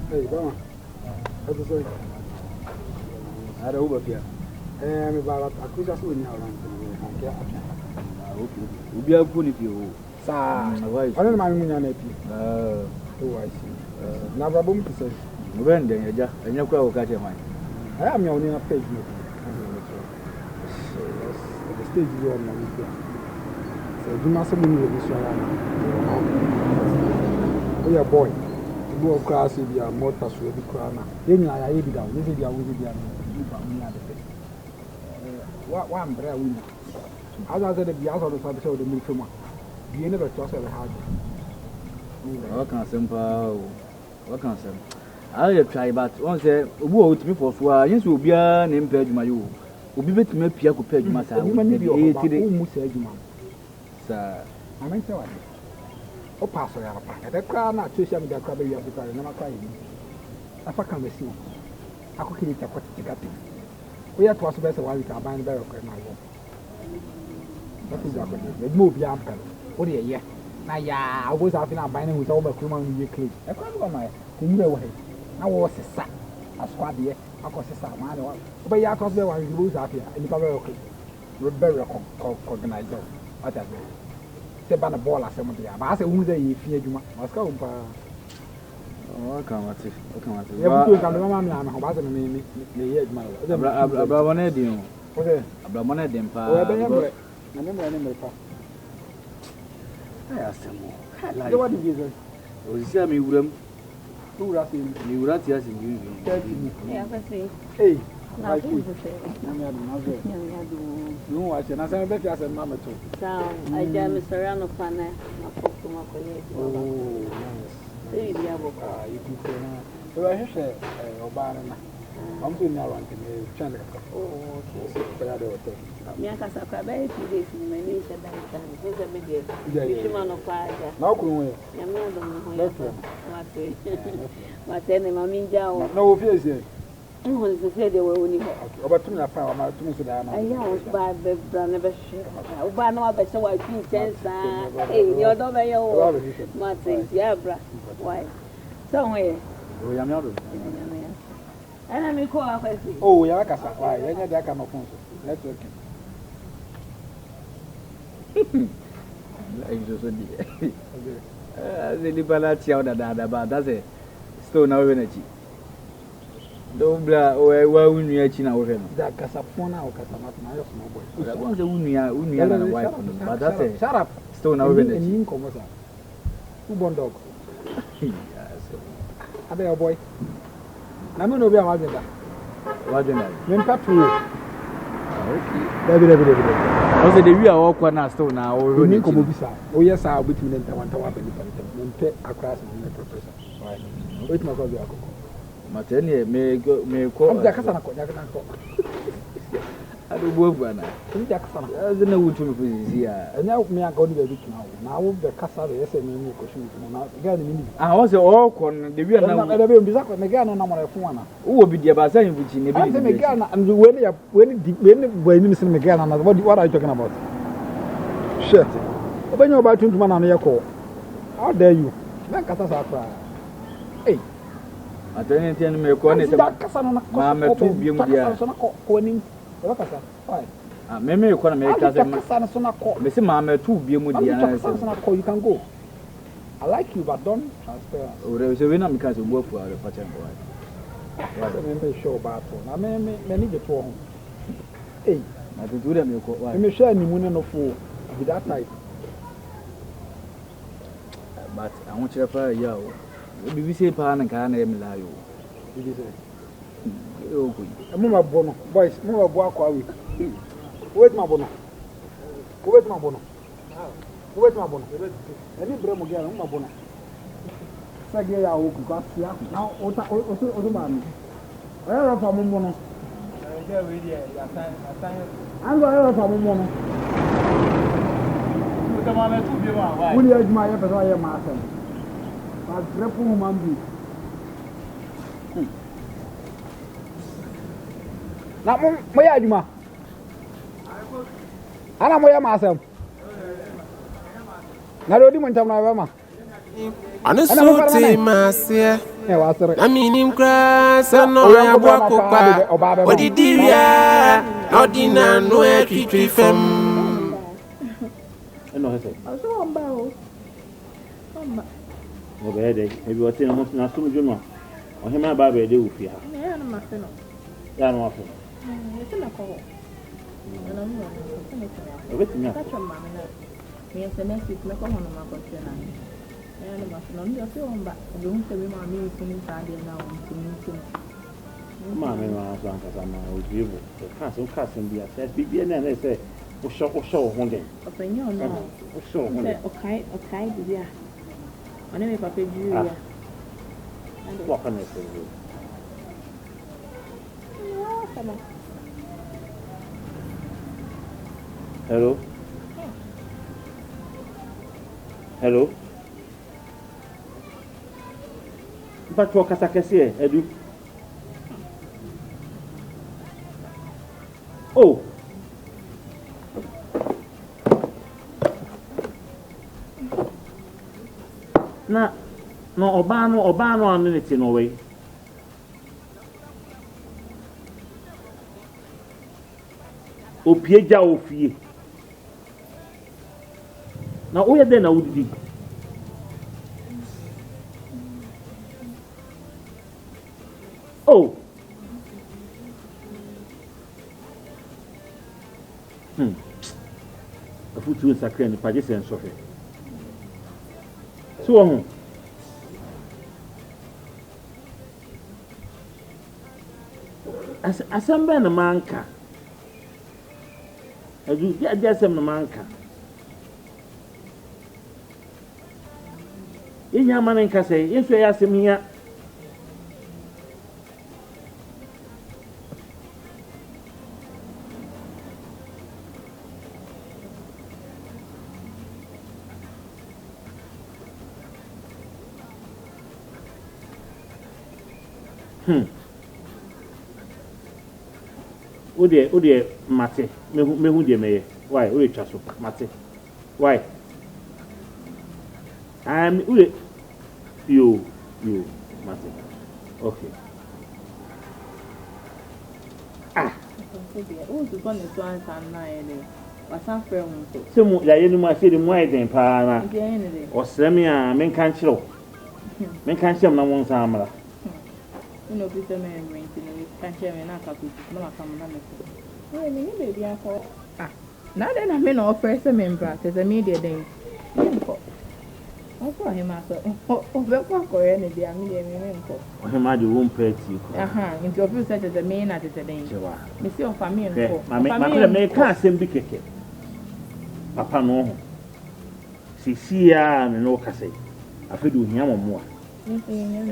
Hey, Bama. What is it? I don't over here. I'm about a cruise as we now run. We'll be a good if you. Sir, I don't mind me. Oh, I see. Never boom to say. When then, and your crowd catch your mind. I am your only page. The stage is on my way. So, you must have been with this one. Oh, yeah, boy. Go across if you are more persuaded. Then I be down. This is your way. What one brother winner? As I said, the other side of the milk. You never trust a hard. What can simple? What can some? I'll try, but once a word me for swear, yes, will be an impaired my you. Will be better to make Pierre compared to myself. You may be almost a man. Sir, I mean, so oh, Pastor, at the crowd not to some of the crabby of the car, never crying. If I can receive, I could keep it a particular. We have to ask the best while we can buy the barrel. That is the move young. What do you? Now, yeah, I was having a binding with all my crew on the cliff. I can't go my way. I was a sack. I squad here. I was a sack. But you have to be one who's out here and you can very organized. What I say? Say, ban a ball as somebody. But I say, who's the fear you must go. Oh, I can't see. I can't see. You have to come to my man. I'm about to name me. Abramonedio. Abramonedim. I remember. I asked him more. What did you say? Oh, see me with them. Who are you? You are just in you. Yeah, hey, like you say. No, I said, I said, I said, Mamma too. Sound, I jam Mr. Rano Pana, I spoke to my colleague. Oh, nice. Hey, the you can say, so I say, Obama. I'm doing now on the channel. Oh, okay. Miaka sakabe today nimenisha dakika sasa mimi kishima no kwaja na kunwe nyamendo mhoya watu watene maminjao na ofisi ngo sisi de wewe ni obatumi na pa ma tumi so da na aya usba be brana be shi uba na wa be se wa twi chensa ni odo be yo mate ya bra why so we o ya miado ana mi ko akwesi oh ya kasa why ya nya de aka no phone network like just the liberty out Dada, but that's a stone now energy. Don't blah away where we knew China over him. That Casapona or Casamata, small boy. That was the Unia and wife, but that's a shut up stone over energy. Who born dog? I bet a boy. I'm going to be a wagon. Wagon. Okay. Every. Also, the real awkward now stone now. Oh, yes, I'll be between the one to one and pay across the professor. Right. Wait, my God, Matenia may call the Casana. I don't work by now. I don't know what to do here. And now, me, I go to the beach now. Now, the Casa, the SME question. I was all con the real number of the Megana number of one. Who will be the Basan which in the Megana and when Mr. Megana, what are you talking about? Shit. When you're about 21 on your call, how dare you? Hey, I don't think me call it about Mamma to be winning. Maybe you can make us Miss Mamma to be with the you can go. I like you, but don't transfer. Oh, there is a winner because you work for the pattern boy. I don't show about I may need it for home. Hey, I can do them. You may share any money no fool with that type. But I want you to fire you. We say pan and can name lie. Did you say? Mama Bono, boys, Mama Boakwa. Wait, my bono. Wait, my bono. Wait, my bono. Any bremo girl, my bono. Sagaya, who got here now, Otto man. Where are from Mono? I'm going from Mono. Will you admire if I am master? But dreadful man. Na mo ya adwuma ana mo ya ma asem na do di mo ntam na ba ma Anusuti masia. I mean him crass and no I walk up. What did ya? Not in a no tree fem. No, I say. Also, on bow. No, maybe what's in almost not so much. Or him about a day with you. Yeah, I'm not feeling. Yeah, no, often. It's in a call. And I'm not. Everything else. That's your mamma. Yes, the next week, make a one of my country. And I'm not just on back. I don't tell me my means in Friday now. Mamma, because I'm with you. The castle casting be assessed. Be and they say, oh, show one day. Opinion, no. Show one day. Okay, yeah. I never paid you. What can I say? Hello? Hello? But what can I say, Edu? Oh! Na, no, Obano, and minute in a way. Opieja ofie. Na oye den na wudi. Oh. Afutu sakre ni page se ensofe. So ho. Asamba na manka. Adu ya jasem na manka. Yenya manen ka say yeso ya semia. Ode mate mehu de meye why ode twa so mate why ode yo mate okay who's the one to answer nine wasan frɛ mu so semu ya yenu ma se de mu aiden pa na o sremi a men kan kyerɛ men kan kyerɛ na won san amra no bi se me rent ni kan kyerɛ me na ka ku na ma kam na me so ni ni baby akɔ na de na me na offer se me mbra se me de den nko ọkọ hima so o be kwa ko ye ne dia me de me nko o hima de won party ko nti ofi se te me na te den me si on family nko ma me ka asem bi keke papa no ho sisia me no ka sei afedu hia momo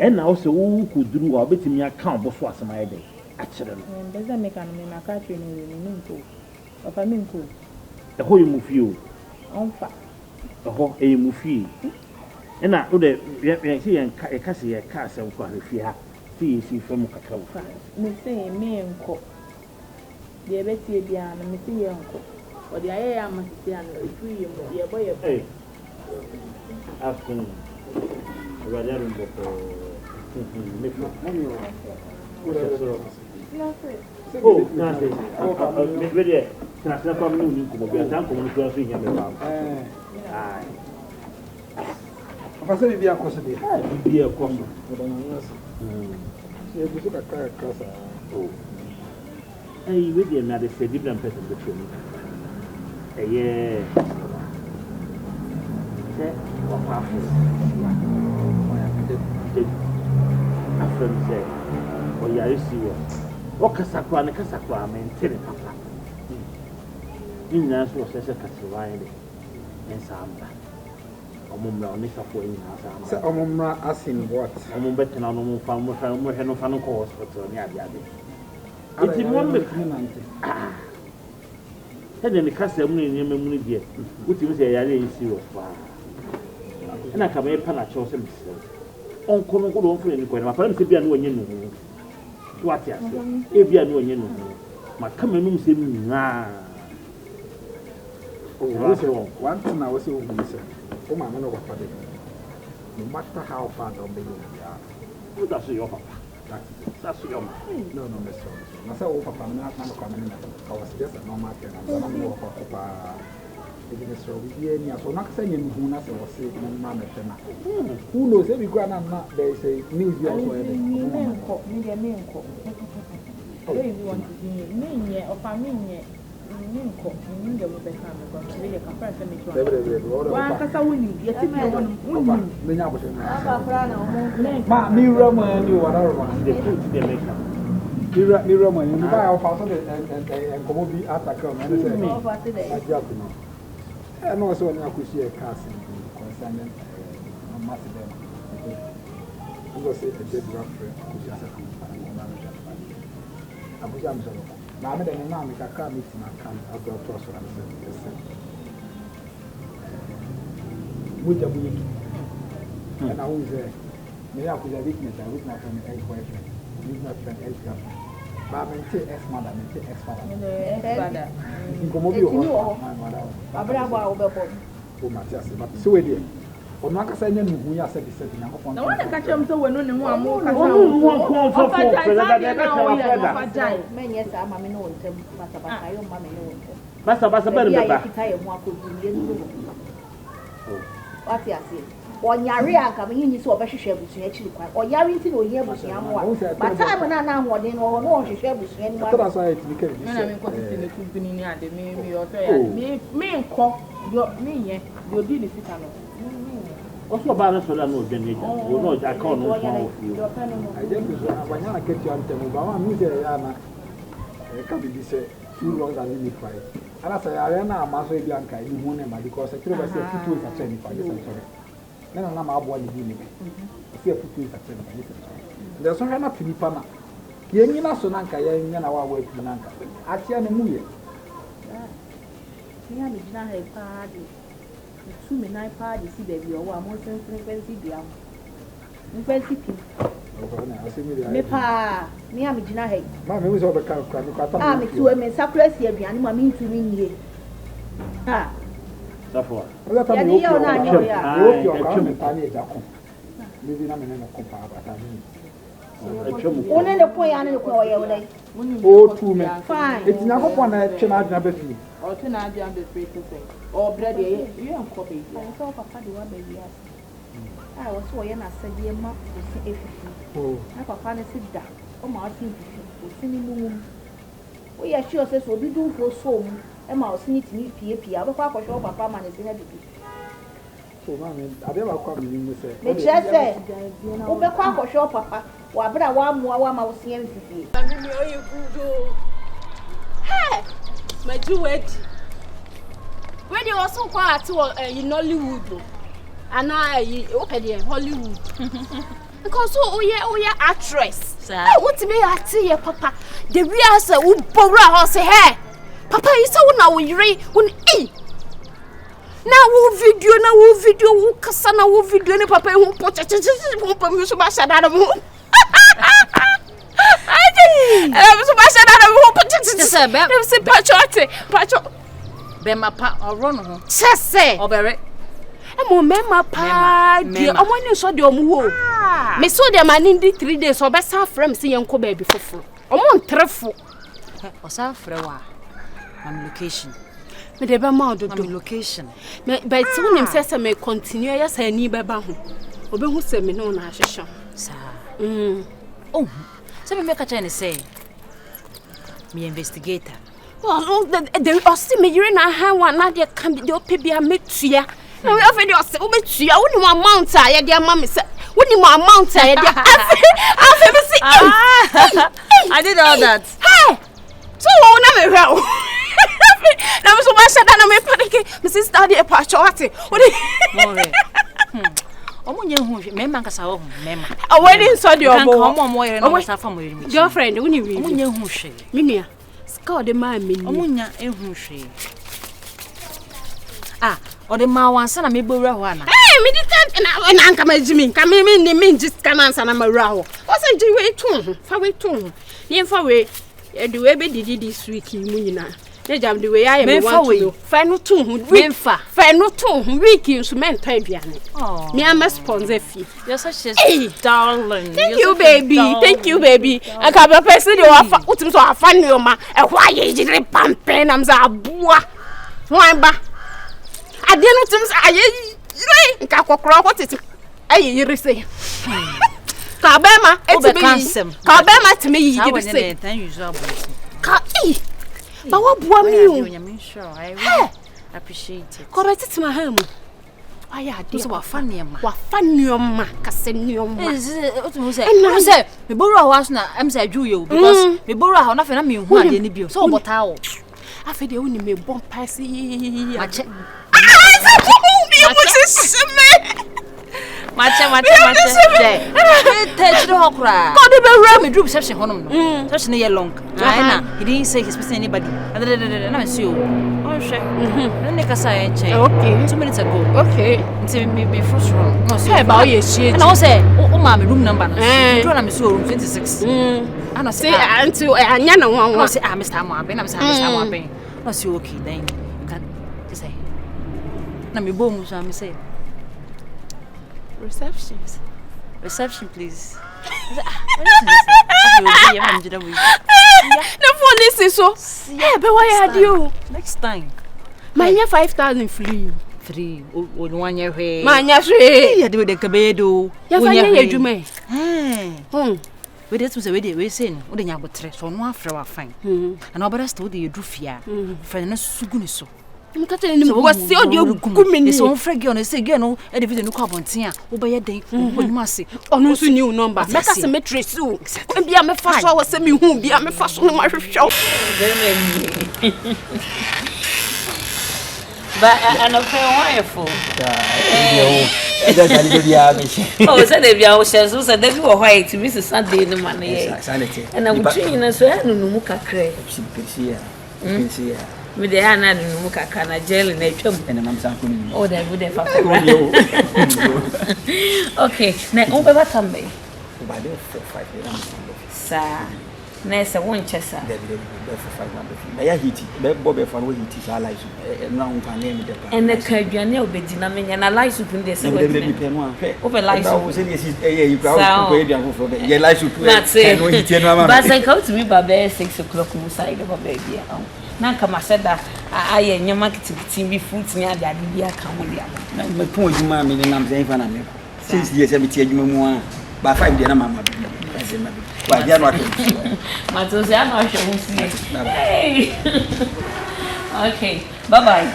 a na o se wo kuduru wa betimi aka obo so asem ayede a kire no mbeza me kan me na ka twe ni nko papa me nko e ho yimu fi o onfa e ho e yimu fi ena o de si yen ka se ye ka asem ko ahfi ha si fam kakra wo me se me nko de betie bia na me se ye nko o de aye ya masisi an efu ye mo ye boye afun Radarum boko mefo oh na se me vede na se kwa mnu ni ko bia tan ko mnu so so nya me ba ai afase bibia koso de bibia koso se bu ka kasa oh ai vede na de se different person de show me eh se wa pa after say o yare siwo o kasakwa ne kasakwa mentere papa inna so se kaswa ide en samba omumra oni safo ina samba se omumra asin what omumbetena no mu fa mu he no fa no ko hospital ni ade iti mo me nante he de ne kasa mu ne mu ne die uti se yare siwo fa na ka me pa na cho se misi on kono ko don fune ni ko na pa se bia no wanye no to atia se e bia no wanye no ma ka menum se na o one thing I was saying o ma me no kwa de no matter how far down the road we are. That's your papa. That's your man. No, Miss Robinson. I said, oh, Papa, I'm not coming. I was just a normal thing. I'm going to go for Papa. So we are so not saying who knows or say, who knows every grandma they say news you also have. And also, when I could see a casting concerning Macedon, I was a dead rough friend, which is a Abujam. Now, I can't meet my camp. I've got to also understand. Which are we? And I was there. May I put a weakness? I would not from ex-boyfriend, would not from ex-girlfriend. But I'm ex-mother, ex-father. You come over your but so dear. Or not a sign who has said this. No one can catch him so when only one more. Yes, I'm a no Master, what you say? Or Yaria coming in is over share with actually quite or Yarin or here was young one. But time when I now more than or more to share with anyone. That's why it became the company at the maybe or me cock your me, your deal also about us for that no generation. You know, I can't know you. I just when I get you on the mobile, I'm using can't be said too long than unified. And I say, I am now Master Bianca, you won't because I could have said 2 years at 25 years. Then I'm not born in the fear 2 years at 25 years. There's no one to be Pana. Yenina Sonanka, Yana, our way to Nanka. At Yanamuya. I did not have party. 2 midnight party, see baby, or one more frequency beyond. Frequency. Mepa, me am Gina Hay. Mammy was over Calcutta. I'm to a Messacres here, and my mean to ring here. Ah, that's what. Well, that's what you're maybe I'm in a compare, but I mean. One and a point and a boy, oh, 2 men. Fine. It's never one I cannot have a fee. Or cannot have a free to say. Or bread, you are copy. I saw Papa the one baby. I was so young, I said, dear ma, if you Papa sit down. Oh, Martin, moon. We are sure says will be doing for so. And I'll see it me, P.A. But Papa, show Papa man is in a bit. So, Mammy, I never come in with it. Let's just say, oh, the Papa, show Papa. Why, but I want more, I was seeing it. I mean, you good. Hey, my duet. When you also quiet to in Hollywood. And I open here Hollywood. Because oh yeah actress. What me at here papa. The real say who borrow say hey. Papa you say now we re when e. Now wo video wo kasa na wo video ni papa who put who pam so ba sha da mo. I so ba sha da mo put say be say pacho be mapa oro no ho. Say obere Emo mema pa die omoni so de omuwo me so de mani di 3 days obesa frem se yenko ba bi foforo omo ntrefo o sa frewa am location me de ba ma ododo location me but so nim se me continue ya sa ni beba ho obehu se me no na ahwehwe sa oh se me make a chance say me investigator oh the osi me yire na ha one na de can be de opebia metua no, we have your say, you only one mount, I had your mammy said, when you want mount, I did all that. Hey, so never well. Now, so much that I may panic, Mrs. Study a party. What is it? Member, I went inside your girlfriend, when you read, Minia, scored the man, Minia, and ah. Or the ma wan sana me bora ho ana eh me dit na anka ma jimi ka me me just kan ansa na ma wura ho o se ji we tu fa we tu ye fa we e de we be didi this week mu nyina Ne jam the way I am want. Fa no to hu week. Fa no to hu week in so men time biane. Oh. Me am sponsor fee. You're such a darling. Thank you baby. Thank you baby. I can be person you afa utim so afa nioma. E hwa ye jire pampen am za aboa. Wan ba. Ade no tim aye nka kokoro ko tete. Aye yire say. Ka be ma etime. Ka be ma teme yi yire say. Thank you so much. Ka but what boy me you? I'm sure I really appreciate it. Correct it my home. Why ya dey so wa funny ma kase nioma. Who say me borrow house na am say adwu you because me borrow house na fe na me hu ade ni bio. So obota wo. Afi de woni me bon pass yi. Mache. Touch the hokra. God be ram me drop section honum no. Section e long. Na he didn't say he's person anybody. Na me see o. Oh she. Na ne kasa e che. Okay. 2 minutes ago. Okay. Nti me first room. No see. Hey ba o ye shie. Na o say o ma me room number no. Draw na me see room 26. Ana say anti anya na wan wan. Say Mr. Moabe na me say Mr. Moabe. No see okay then. You can just say. Na me bo mu so me say reception please. The phone is so. Yeah, but why are you? Next time. Manya 5,000 free. 3 1 year way. Manya free. Ya do the kabedo. Ya fa ye adwuma. We dey say we say no. We dey nya botre so no afre wa fine. And obara still dey do fia. Friend na sugu ni so. Mkate ni mwasi odi ogumeni. So on frege on say girl no e dey video no kwa bonten a wo be ye den wo ni ase. Onu so new number. Maka se metrace o. Bia me fa so wo se me hu bia me fa so no ma hwehwe. But I know wonderful. Oh, said they be our shares, so that you were white to Mrs. Sunday no money. And I would train us so I don't know muka cray. With the Anna and Muka Kana jail in a chum and a mam's uncle. Oh, they would have. Okay, now over what time be? By the 5 years. Sir, Nessa won't chess. They heat it, Bobby for what he is allies. And the Cardian will be dynamic and allies who this. Over lies was in you go for the lies who but I come to me by 6 o'clock inside of a baby. Nanka ma said that I your marketing team be food near the idea come with you. My point, mammy, and I'm saying, 6 years every year you more by 5 years, mamma. Why, they are not. Matos, I'm not sure. Hey, okay, bye bye.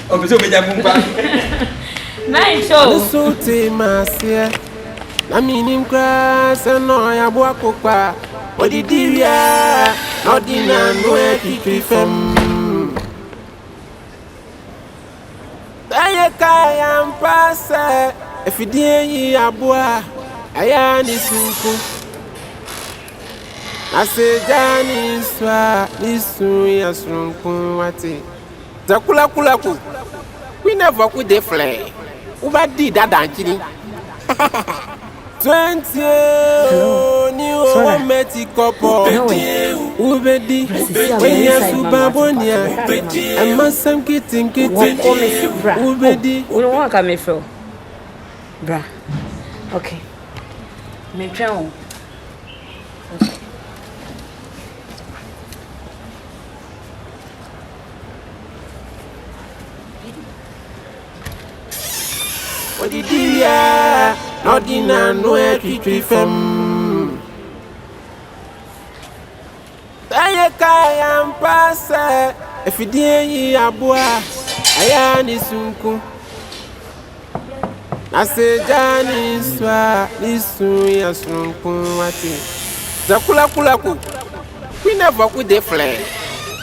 Oh, so we have nice show. So, Timasia, I mean, in grass and no, I walk up. What did you ya? Not in a way to fem. I am pass. If you did, ya boy, I am this uncle. I say, Johnny, swa, this soon, yes, uncle, what it? The kula. We never could deflay. What did that, Nkyene? 20 new meti couple ubedi when you subabonia and masam kitten ubedi we don't want come from bra okay me try what did you ya not in a no to fem. I am pass. If you did, ya boy, I am this uncle. I say, Johnny, swa, this soon, yes, uncle, what is the kula. We never could deflay.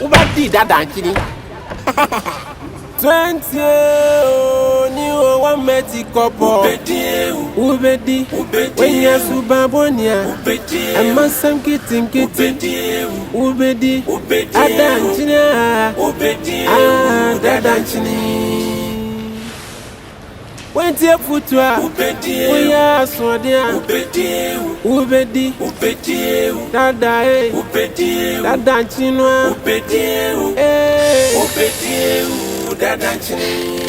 What did that, Nkyene? 20 new one meti couple ubedi when you subabonia and masam kitten ubedi adanchina Nkyene When you put we are so dear. Ubedi, Dada, Dada, Nkyene, Dada, Nkyene.